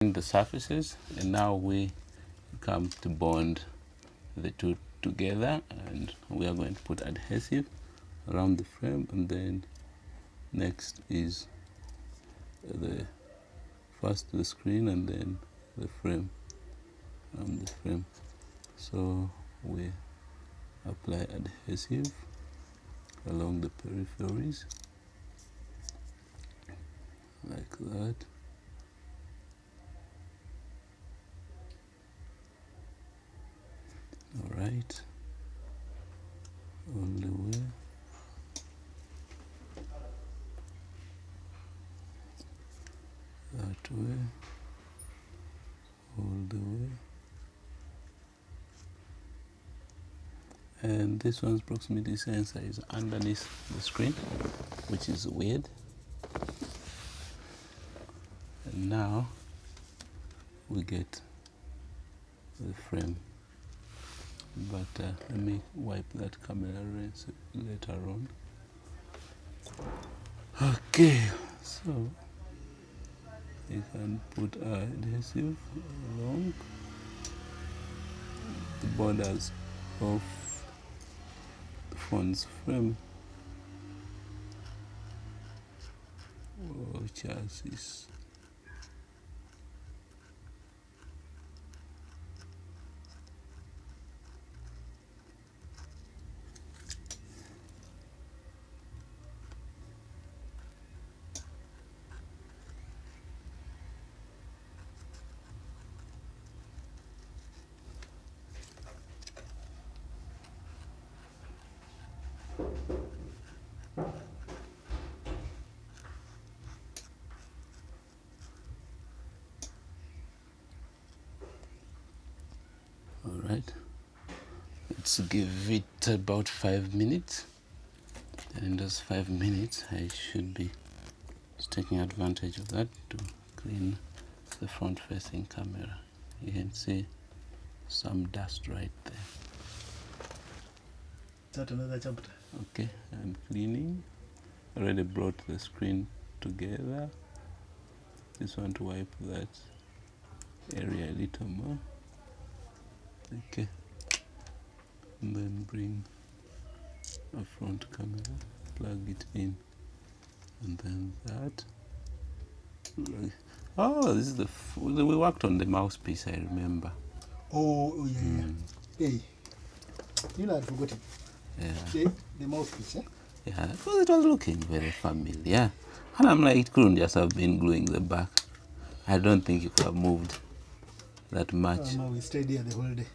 the surfaces, and now we come to bond the two together, and we are going to put adhesive around the frame, and then next is first the screen and then the frame, around the frame. So we apply adhesive along the peripheries like that. All right, all the way. That way, all the way. And this one's proximity sensor is underneath the screen, which is weird. And now we get the frame. But let me wipe that camera lens later on. Okay, so you can put adhesive along the borders of the phone's frame or chassis. All right, let's give it about 5 minutes, and in those 5 minutes I should be taking advantage of that to clean the front facing camera. You can see some dust right there. Is that another chapter? Okay, I'm cleaning. Already brought the screen together. Just want to wipe that area a little more. Okay, and then bring a front camera, plug it in, and then that. Oh, this is we worked on the mouthpiece, I remember. Oh yeah, yeah. Hey, you know, I forgot it. Yeah. The mouthpiece, eh? Yeah, because it was looking very familiar. And I'm like, it couldn't just have been gluing the back. I don't think you could have moved that much. No, we stayed here the whole day.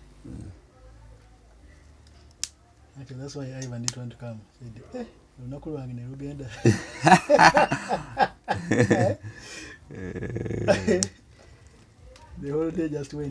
Actually, that's why Ivan didn't want to come. He said, you're not going to Nairobi and the whole day just went.